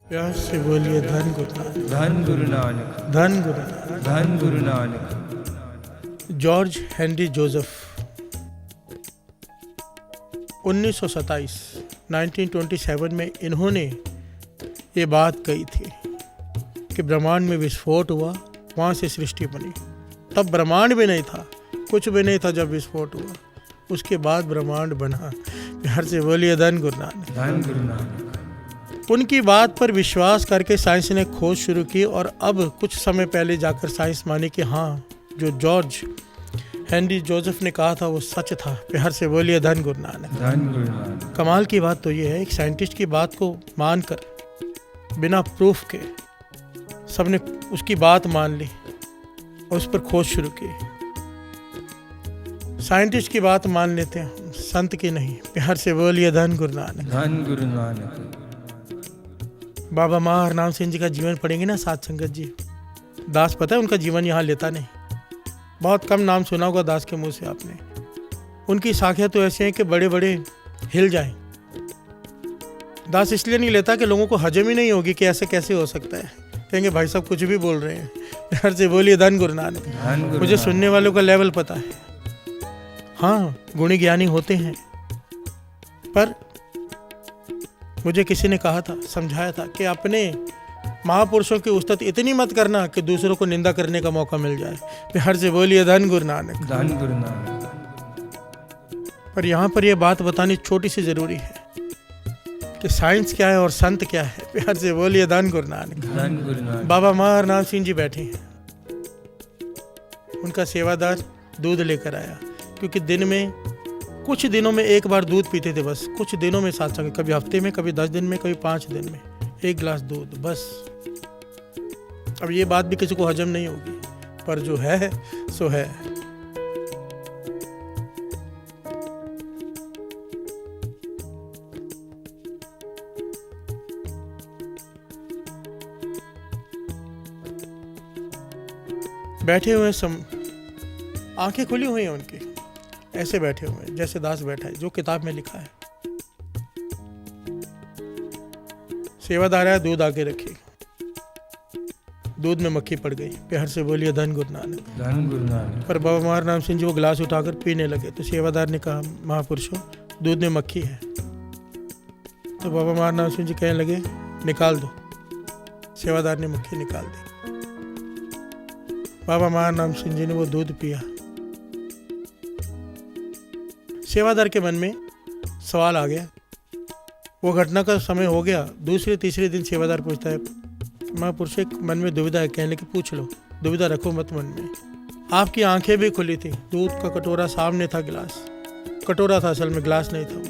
प्यार से बोलिए धन गुरु नानक, धन गुरु नानक, धन गुरु नानक। धन Guru Nanak. George Henry Joseph 1927 1927 में इन्होंने ये बात कही थी कि ब्रह्मांड में विस्फोट हुआ, वहाँ से सृष्टि बनी। तब ब्रह्मांड भी नहीं था, कुछ भी नहीं था जब विस्फोट हुआ, उसके बाद ब्रह्मांड बना। प्यार से बोलिए धन गुरु नानक, धन गुरु नानक। उनकी बात पर विश्वास करके साइंस ने खोज शुरू की और अब कुछ समय पहले जाकर साइंस मानी कि हाँ, जो जॉर्ज हेनरी जोसेफ ने कहा था वो सच था। प्यार से बोलिए धन गुरु नानक, धन गुरु नानक। कमाल की बात तो ये है, एक साइंटिस्ट की बात को मानकर बिना प्रूफ के सबने उसकी बात मान ली और उस पर खोज शुरू की। साइंटिस्ट की बात मान लेते हैं, संत की नहीं। प्यार से बोलिए धन गुरु नानक, धन गुरु नानक। बाबा माँ हरनाम सिंह जी का जीवन पढ़ेंगे ना, सात संगत जी। दास पता है उनका जीवन यहाँ लेता नहीं, बहुत कम नाम सुना होगा दास के मुंह से आपने। उनकी साखियाँ तो ऐसे हैं कि बड़े बड़े हिल जाएं। दास इसलिए नहीं लेता कि लोगों को हजम ही नहीं होगी कि ऐसे कैसे हो सकता है, कहेंगे भाई साहब कुछ भी बोल रहे हैं। प्यार से बोलिए धन गुरु नानक। मुझे सुनने वालों का लेवल पता है। हाँ, गुणी ज्ञानी होते हैं, पर मुझे किसी ने कहा था, समझाया था कि अपने महापुरुषों की उस्तत इतनी मत करना कि दूसरों को निंदा करने का मौका मिल जाए। प्यार से बोलिए धन गुरु नानक, धन गुरु नानक। पर यहाँ पर यह बात बतानी छोटी सी जरूरी है कि साइंस क्या है और संत क्या है। प्यार से बोलिए धन गुरु नानक, धन गुरु नानक। बाबा माँ हरनाम सिंह जी बैठे हैं, उनका सेवादार दूध लेकर आया, क्योंकि दिन में कुछ दिनों में एक बार दूध पीते थे, बस कुछ दिनों में साथ संग, कभी हफ्ते में, कभी 10 दिन में, कभी 5 दिन में एक गिलास दूध बस। अब ये बात भी किसी को हजम नहीं होगी, पर जो है सो है। बैठे हुए आंखें खुली हुई हैं उनकी, ऐसे बैठे हुए हैं जैसे दास बैठा है, जो किताब में लिखा है। सेवादार आया, दूध आके रखी, दूध में मक्खी पड़ गई। प्यार से बोलिए धन गुरु नानक, धन गुरु नानक। पर बाबा माँ हरनाम सिंह जी वो गिलास उठाकर पीने लगे, तो सेवादार ने कहा, महापुरुषों दूध में मक्खी है। तो बाबा माँ हरनाम सिंह जी कहने लगे, निकाल दो। सेवादार ने मक्खी निकाल दी। बाबा माँ हरनाम सिंह जी ने वो दूध पिया। सेवादार के मन में सवाल आ गया, वो घटना का समय हो गया। दूसरे तीसरे दिन सेवादार पूछता है, महापुरुष एक मन में दुविधा है। कहने की पूछ लो, दुविधा रखो मत मन में। आपकी आंखें भी खुली थी, दूध का कटोरा सामने था, गिलास कटोरा था असल में, गिलास नहीं था वो।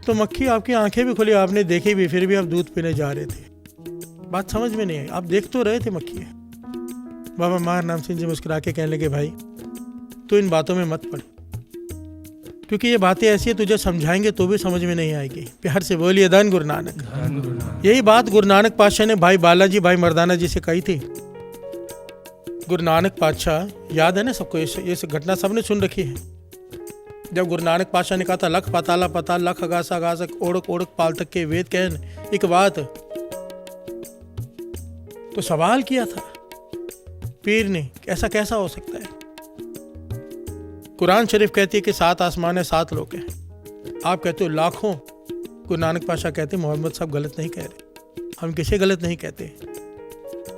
तो मक्खी आपकी आंखें भी खुली, आपने देखी भी, फिर भी आप दूध पीने जा रहे थे। बात समझ में नहीं आई, आप देख तो रहे थे मक्खी है। बाबा माँ हरनाम सिंह जी मुस्कुरा के कहने लगे, भाई तू इन बातों में मत पड़, क्योंकि ये बातें ऐसी है तुझे समझाएंगे तो भी समझ में नहीं आएगी। प्यार से बोलिए धन गुरु नानक, धन गुरु नानक। यही बात गुरु नानक पातशाह ने भाई बालाजी, भाई मर्दाना जी से कही थी। गुरु नानक पातशाह, याद है ना सबको, ये घटना सबने सुन रखी है। जब गुरु नानक पातशाह ने कहा था, लख पाताला पाताल, लख अगासा अगासक, ओढ़क ओढ़क पाल तक के वेद कहन एक बात, तो सवाल किया था पीर ने, ऐसा कैसा हो सकता है। कुरान शरीफ कहती है कि 7 आसमान है, 7 लोग हैं। आप कहते हो लाखों, गुरु नानक पातशाह कहते मोहम्मद साहब गलत नहीं कह रहे, हम किसे गलत नहीं कहते।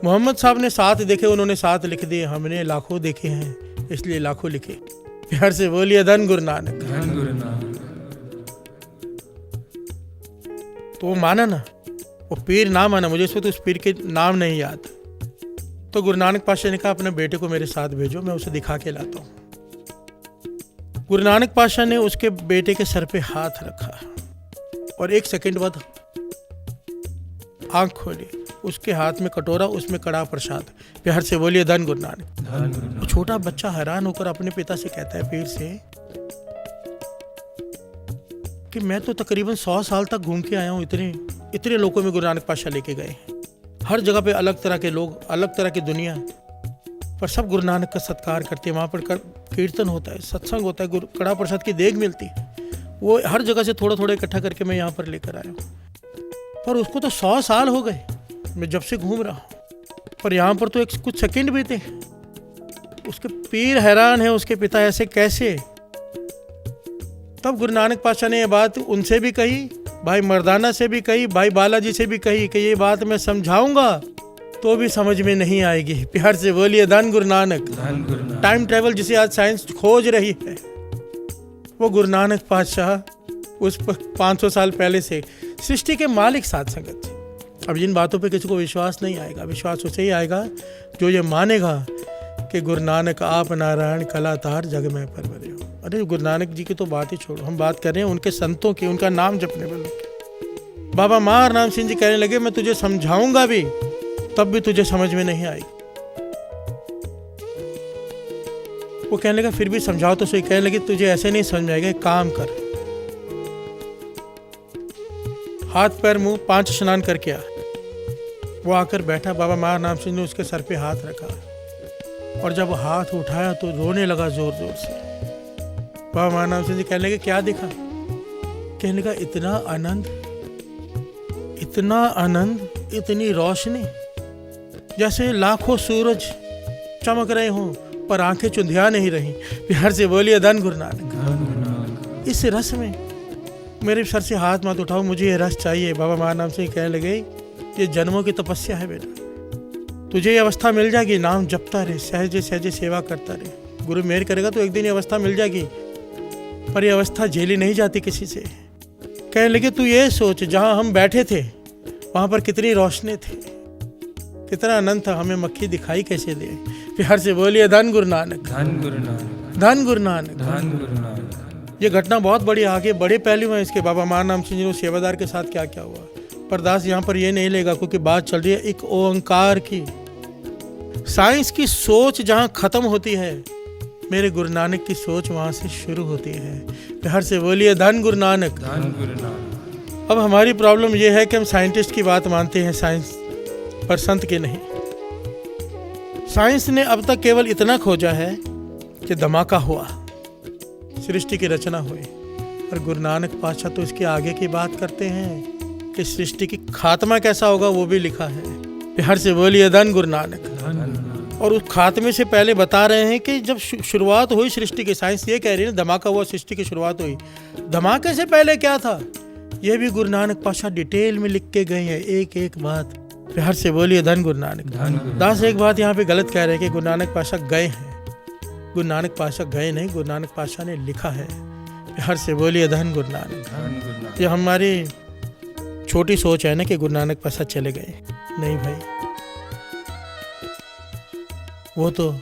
मोहम्मद साहब ने 7 देखे, उन्होंने 7 लिख दिए, हमने लाखों देखे हैं इसलिए लाखों लिखे। प्यार से बोलिए धन गुरु नानक, धन गुरु नानक। तो वो माना ना, वो पीर ना माना, मुझे इस वक्त उस पीर के नाम नहीं याद। तो गुरु नानक पातशाह ने कहा, अपने बेटे को मेरे साथ भेजो, मैं उसे दिखा के लाता हूँ। गुरु नानक पातशाह ने उसके बेटे के सर पे हाथ रखा और 1 सेकंड बाद आंख खोली, उसके हाथ में कटोरा, उसमें कड़ा प्रसाद। प्यार से बोलिए धन गुरु नानक, धन गुरु नानक। छोटा बच्चा हैरान होकर अपने पिता से कहता है, पीर से, कि मैं तो तकरीबन 100 साल तक घूम के आया हूँ, इतने लोगों में गुरु नानक पातशाह लेके गए हैं, हर जगह पे अलग तरह के लोग, अलग तरह की दुनिया, पर सब गुरु नानक का सत्कार करते हैं। वहाँ पर कीर्तन होता है, सत्संग होता है, गुरु कड़ा प्रसाद की देग मिलती है, वो हर जगह से थोड़ा थोड़ा इकट्ठा करके मैं यहाँ पर लेकर आया हूँ। पर उसको तो 100 साल हो गए मैं जब से घूम रहा हूँ, पर यहाँ पर तो एक कुछ सेकंड बीते। उसके पीर हैरान है, उसके पिता ऐसे कैसे। तब गुरु नानक पातशाह ने ये बात उनसे भी कही, भाई मर्दाना से भी कही, भाई बालाजी से भी कही कि ये बात मैं समझाऊंगा तो भी समझ में नहीं आएगी। प्यार से बोलिए धन गुरु नानक। धन गुरु नानक। टाइम ट्रेवल जिसे आज साइंस खोज रही है, वो गुरु नानक पातशाह उस 500 साल पहले से सृष्टि के मालिक साथ संगत थे। अब जिन बातों पे किसी को विश्वास नहीं आएगा, विश्वास उसे ही आएगा जो ये मानेगा कि गुरु नानक आप नारायण कलातार जग में परवरे हो। अरे गुरु नानक जी की तो बात ही छोड़ो, हम बात कर रहे हैं उनके संतों की, उनका नाम जपने वालों की। बाबा मार नाम सिंह जी कहने लगे मैं तुझे समझाऊंगा भी तब भी तुझे समझ में नहीं आएगी। वो कहने लगा फिर भी समझाओ तो सही। कहने लगे तुझे ऐसे नहीं समझ में आएगा, एक काम कर, हाथ पैर मुंह 5 स्नान करके आ। वो आकर बैठा, बाबा मार नाम सिंह ने उसके सर पे हाथ रखा और जब हाथ उठाया तो रोने लगा जोर जोर से। बाबा मार नाम सिंह जी कहने लगे क्या दिखा। कहने लगा इतना आनंद, इतनी रोशनी, जैसे लाखों सूरज चमक रहे हों पर आंखें चुंधिया नहीं रही। प्यार से बोलिए धन गुरु नानक। इस रस में मेरे सर से हाथ मत उठाओ, मुझे ये रस चाहिए। बाबा मार नाम सिंह कहने लगे ये जन्मों की तपस्या है बेटा, तुझे ये अवस्था मिल जाएगी, नाम जपता रहे, सहजे सहजे सेवा करता रहे, गुरु मेहर करेगा तो एक दिन ये अवस्था मिल जाएगी, पर ये अवस्था झेली नहीं जाती किसी से। कहने लगे तू ये सोच जहाँ हम बैठे थे वहाँ पर कितनी रोशनी थी, कितना आनंद था, हमें मक्खी दिखाई कैसे दे। प्यार से बोलिए धन गुरु नानक। धन गुरु नानक। धन गुरु नानक। धन गुरु नानक। ये घटना बहुत बड़ी आगे बड़े पहलू हैं इसके। बाबा मार नाम सिंह जी सेवादार के साथ क्या क्या हुआ, पर दास यहाँ पर ये नहीं लेगा क्योंकि बात चल रही है एक ओंकार की। साइंस की सोच जहाँ खत्म होती है, मेरे गुरु नानक की सोच वहाँ से शुरू होती है। प्यार से बोलिए धन गुरु नानक। धन गुरु नानक। अब हमारी प्रॉब्लम ये है कि हम साइंटिस्ट की बात मानते हैं साइंस पर, संत की नहीं। साइंस ने अब तक केवल इतना खोजा है कि धमाका हुआ, सृष्टि की रचना हुई, और गुरु नानक पातशाह तो इसके आगे की बात करते हैं कि सृष्टि की खात्मा कैसा होगा वो भी लिखा है। प्यार से बोलिए धन गुरु नानक। और उस खात्मे से पहले बता रहे हैं कि जब शुरुआत हुई सृष्टि की, साइंस ये कह रही है ना धमाका हुआ, सृष्टि की शुरुआत हुई, धमाके से पहले क्या था ये भी गुरु नानक पातशाह डिटेल में लिख के गए हैं, एक एक बात। प्यार से बोलिए धन गुरु नानक। दास एक बात यहाँ पे गलत कह रहे हैं कि गुरु नानक पातशाह गए हैं। गुरु नानक पातशाह गए नहीं, गुरु नानक पातशाह ने लिखा है। प्यार से बोलिए धन गुरु नानक। ये हमारी छोटी सोच है ना कि गुरु नानक पातशाह चले गए, नहीं भाई, वो तो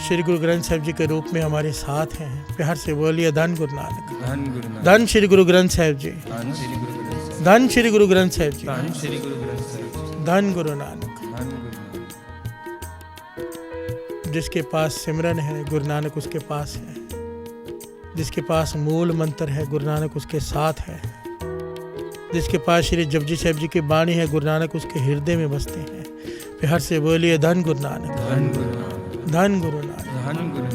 श्री गुरु ग्रंथ साहिब जी के रूप में हमारे साथ हैं। प्यार से बोलिए धन गुरु नानक। धन गुरु नानक। धन श्री गुरु ग्रंथ साहिब जी। धन श्री गुरु ग्रंथ साहिब। धन श्री गुरु ग्रंथ साहिब जी। धन श्री गुरु ग्रंथ साहिब। धन गुरु नानक। धन गुरु नानक। जिसके पास सिमरन है गुरु नानक उसके पास है, जिसके पास मूल मंत्र है गुरु नानक उसके साथ है, जिसके पास श्री जपजी साहिब जी की बाणी है गुरु नानक उसके हृदय में बसते हैं। प्यार से बोलिए धन गुरु नानक। धन गुरु नानक। धन गुरु नानक। धन गुरु